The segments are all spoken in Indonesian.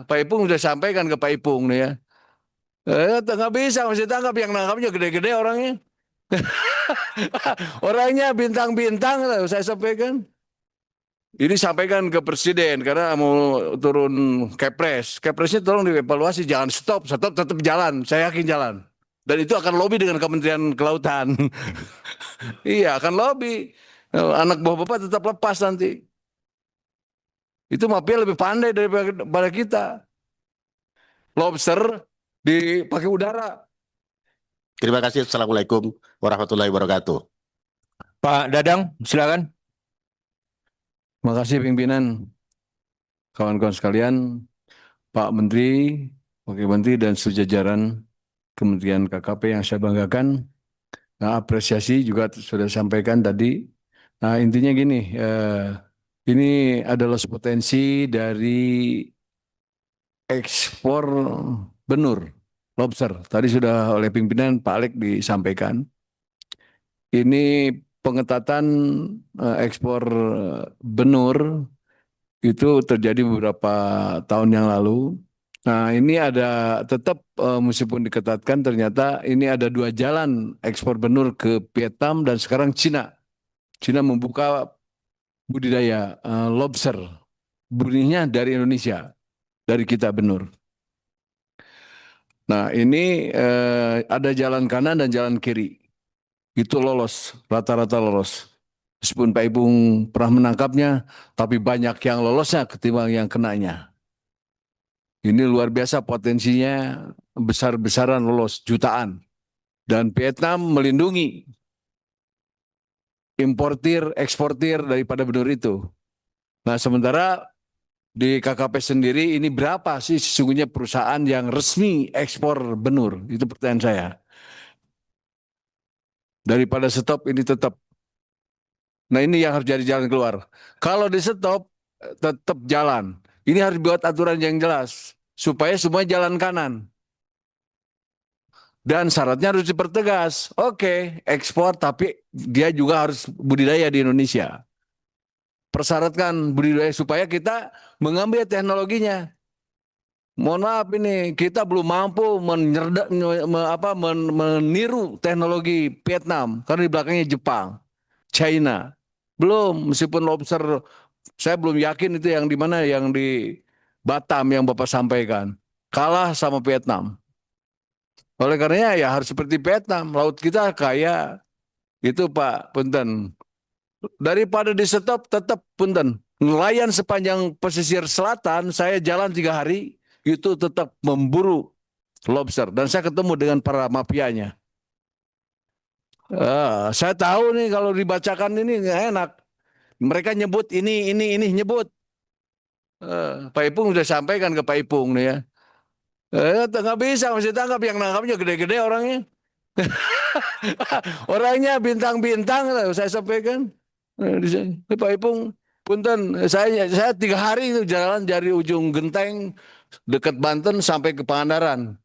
Pak Ipung sudah sampaikan ke Pak Ipung nih ya. Nggak bisa masih tangkap, yang nangkapnya gede-gede orangnya. Orangnya bintang-bintang lah saya sampaikan. Ini sampaikan ke presiden karena mau turun Kepres. Kepresnya tolong dievaluasi, jangan stop, stop tetap jalan. Saya yakin jalan. Dan itu akan lobby dengan Kementerian Kelautan. Iya, akan lobby. Anak buah Bapak tetap lepas nanti. Itu mafia lebih pandai daripada kita. Lobster dipakai udara. Terima kasih. Assalamualaikum warahmatullahi wabarakatuh. Pak Dadang, silakan. Terima kasih pimpinan, kawan-kawan sekalian, Pak Menteri, Wakil Menteri dan sejajaran Kementerian KKP yang saya banggakan. Nah, apresiasi juga sudah sampaikan tadi. Nah, intinya gini, ini adalah potensi dari ekspor benur lobster. Tadi sudah oleh pimpinan Pak Alek disampaikan. Ini pengetatan ekspor benur itu terjadi beberapa tahun yang lalu. Nah, ini ada tetap meskipun diketatkan ternyata ini ada dua jalan ekspor benur ke Vietnam dan sekarang Cina. Cina membuka budidaya lobster. Benihnya dari Indonesia, dari kita benur. Nah, ini ada jalan kanan dan jalan kiri. Itu lolos, rata-rata lolos. Meskipun Pak Ipung pernah menangkapnya, tapi banyak yang lolosnya ketimbang yang kenanya. Ini luar biasa potensinya, besar-besaran lolos, jutaan. Dan Vietnam melindungi importir, eksportir daripada benur itu. Nah, sementara di KKP sendiri ini berapa sih sesungguhnya perusahaan yang resmi ekspor benur? Itu pertanyaan saya. Daripada stop ini tetap. Nah, ini yang harus jadi jalan keluar. Kalau di stop tetap jalan. Ini harus buat aturan yang jelas supaya semua jalan kanan. Dan syaratnya harus dipertegas. Oke, ekspor tapi dia juga harus budidaya di Indonesia. Persyaratkan budidaya supaya kita mengambil teknologinya. Mohon maaf ini kita belum mampu meniru teknologi Vietnam karena di belakangnya Jepang, China. Belum, meskipun lobster saya belum yakin itu yang di mana, yang di Batam yang Bapak sampaikan. Kalah sama Vietnam. Oleh karenanya ya harus seperti Vietnam, laut kita kaya. Itu Pak, punten. Daripada di stop tetap punten. Nelayan sepanjang pesisir selatan, saya jalan 3 hari, itu tetap memburu lobster. Dan saya ketemu dengan para mafianya. Saya tahu nih kalau dibacakan ini nggak enak. Mereka nyebut ini nyebut. Pak Ipung sudah sampaikan ke Pak Ipung nih ya. Nggak bisa masih tangkap, yang nangkapnya gede-gede orangnya. Orangnya bintang-bintang lah saya sampaikan. Pak Ipung, punten, saya 3 hari itu jalan dari ujung Genteng dekat Banten sampai ke Pangandaran.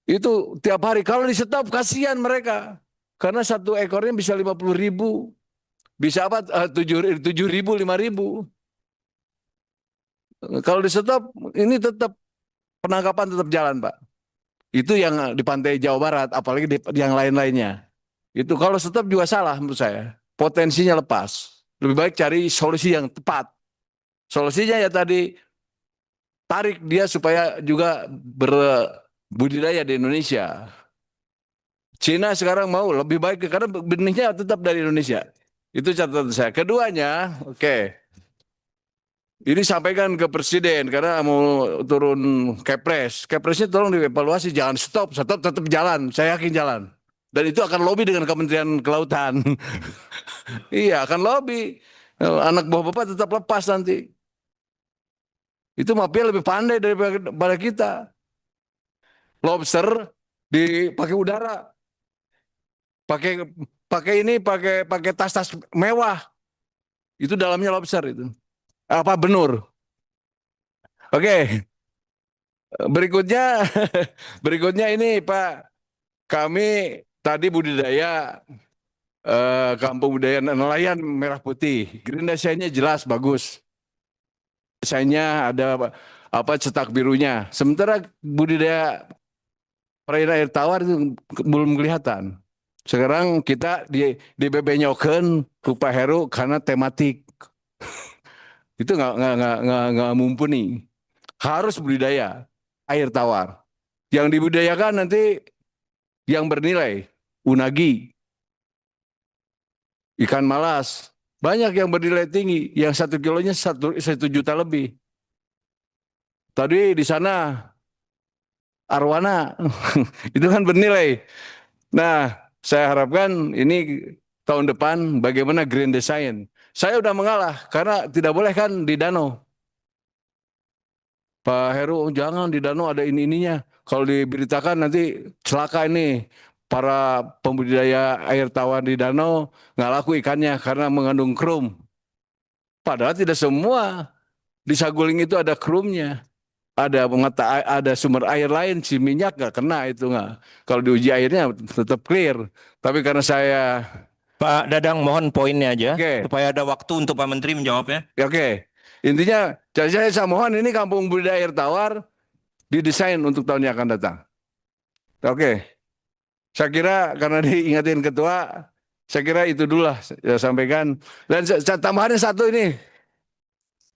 Itu tiap hari. Kalau di stop kasihan mereka. Karena satu ekornya bisa 50.000. Bisa apa? 7.000, 5.000. Kalau di stop ini tetap penangkapan tetap jalan, Pak. Itu yang di pantai Jawa Barat, apalagi di yang lain-lainnya. Itu kalau stop juga salah menurut saya. Potensinya lepas. Lebih baik cari solusi yang tepat. Solusinya ya tadi, tarik dia supaya juga berbudidaya di Indonesia. Cina sekarang mau lebih baik karena benihnya tetap dari Indonesia. Itu catatan saya. Keduanya, oke. Ini sampaikan ke presiden karena mau turun Kepres. Kepresnya tolong dievaluasi, jangan stop, stop tetap jalan. Saya yakin jalan. Dan itu akan lobby dengan Kementerian Kelautan. Iya, akan lobby. Anak buah Bapak tetap lepas nanti. Itu mafia lebih pandai daripada kita. Lobster dipakai udara. Pakai pakai ini pakai tas-tas mewah. Itu dalamnya lobster itu. Apa benur. Oke, berikutnya berikutnya ini Pak, kami tadi budidaya kampung budaya nelayan Merah Putih. Green design-nya jelas bagus. Desainnya apa cetak birunya. Sementara budidaya perairan air tawar itu belum kelihatan. Sekarang kita di bebenyokeun ku Pak Heru karena tematik itu nggak mumpuni. Harus budidaya air tawar. Yang dibudidayakan nanti yang bernilai, unagi, ikan malas, banyak yang bernilai tinggi, yang 1 kilonya 1 juta lebih. Tadi di sana arwana itu kan bernilai. Nah, saya harapkan ini tahun depan bagaimana green design. Saya udah mengalah karena tidak boleh kan di danau. Pak Heru, jangan di danau ada ininya. Kalau diberitakan nanti celaka ini. Para pembudidaya air tawar di danau nggak laku ikannya karena mengandung krom. Padahal tidak semua di Saguling itu ada kromnya. Ada sumber air lain, si minyak nggak kena itu nggak. Kalau diuji airnya tetap clear. Tapi karena saya, Pak Dadang, mohon poinnya aja oke, supaya ada waktu untuk Pak Menteri menjawabnya. ya oke. Intinya, saya mohon ini kampung budidaya air tawar didesain untuk tahun yang akan datang. Oke, saya kira karena diingatin ketua, saya kira itu dulu lah saya sampaikan. Dan tambahannya satu ini,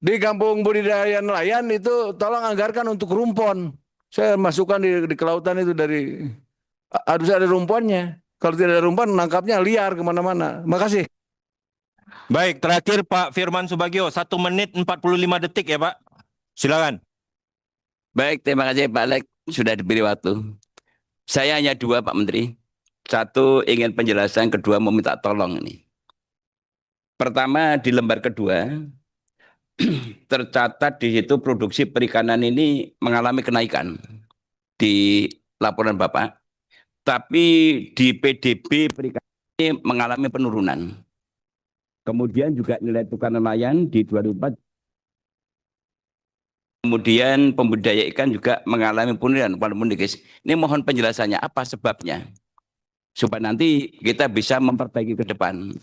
di kampung budidaya nelayan itu tolong anggarkan untuk rumpon. Saya masukkan di kelautan itu harus ada rumponnya. Kalau tidak ada rumpon, nangkapnya liar kemana-mana. Makasih. Baik, terakhir Pak Firman Subagio, 1 menit 45 detik ya Pak. Silakan. Baik, terima kasih Pak Lek sudah diberi waktu. Saya hanya 2 Pak Menteri. Satu ingin penjelasan, kedua meminta tolong ini. Pertama di lembar kedua tercatat di situ produksi perikanan ini mengalami kenaikan di laporan Bapak. Tapi di PDB perikanan ini mengalami penurunan. Kemudian juga nilai tukar nelayan di 2004. Kemudian pembudidaya ikan juga mengalami penurunan walaupun dikit. Ini mohon penjelasannya apa sebabnya supaya nanti kita bisa memperbaiki ke depan.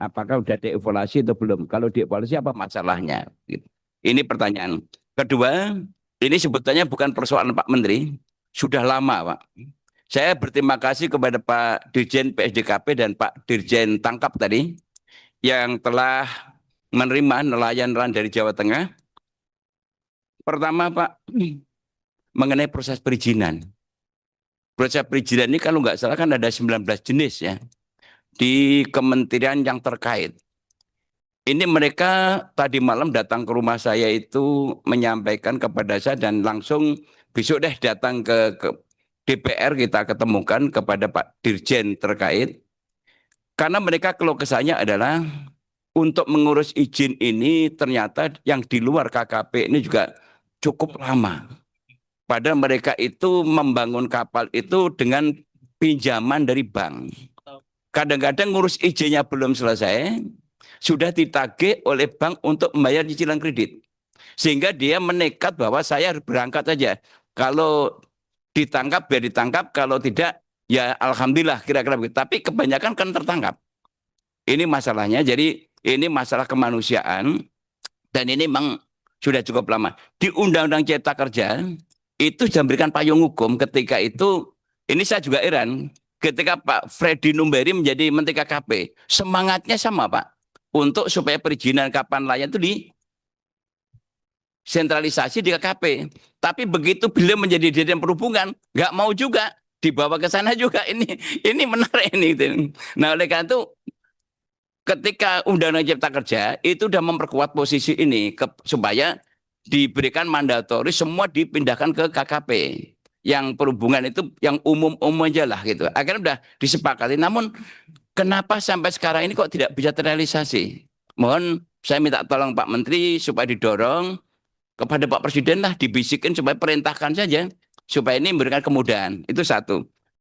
Apakah sudah dievaluasi atau belum? Kalau dievaluasi apa masalahnya? Gitu. Ini pertanyaan. Kedua, ini sebetulnya bukan persoalan Pak Menteri, sudah lama Pak. Saya berterima kasih kepada Pak Dirjen PSDKP dan Pak Dirjen Tangkap tadi yang telah menerima nelayan-nelayan dari Jawa Tengah. Pertama Pak, mengenai proses perizinan. Proses perizinan ini kalau nggak salah kan ada 19 jenis ya di kementerian yang terkait. Ini mereka tadi malam datang ke rumah saya itu menyampaikan kepada saya dan langsung besok deh datang ke DPR kita ketemukan kepada Pak Dirjen terkait. Karena mereka keluh kesahnya adalah untuk mengurus izin ini ternyata yang di luar KKP ini juga cukup lama. Padahal mereka itu membangun kapal itu dengan pinjaman dari bank. Kadang-kadang ngurus izinnya belum selesai, sudah ditagih oleh bank untuk membayar cicilan kredit. Sehingga dia menekat bahwa saya harus berangkat saja. Kalau ditangkap, biar ditangkap. Kalau tidak, ya alhamdulillah kira-kira begitu. Tapi kebanyakan kan tertangkap. Ini masalahnya, jadi ini masalah kemanusiaan. Dan ini memang sudah cukup lama. Di Undang-Undang Cipta Kerja, itu sudah memberikan payung hukum ketika itu, ini saya juga heran. Ketika Pak Freddy Numberi menjadi Menteri KKP, semangatnya sama Pak, untuk supaya perizinan kapal nelayan itu disentralisasi di KKP. Tapi begitu beliau menjadi Dirjen Perhubungan, nggak mau juga dibawa ke sana juga. Ini menarik ini. Nah oleh karena itu, ketika Undang-Undang Cipta Kerja itu sudah memperkuat posisi ini supaya diberikan mandatori semua dipindahkan ke KKP. Yang perhubungan itu yang umum-umum aja lah gitu. Akhirnya udah disepakati. Namun kenapa sampai sekarang ini kok tidak bisa terrealisasi? Mohon saya minta tolong Pak Menteri supaya didorong kepada Pak Presiden lah, dibisikin supaya perintahkan saja supaya ini memberikan kemudahan. Itu satu.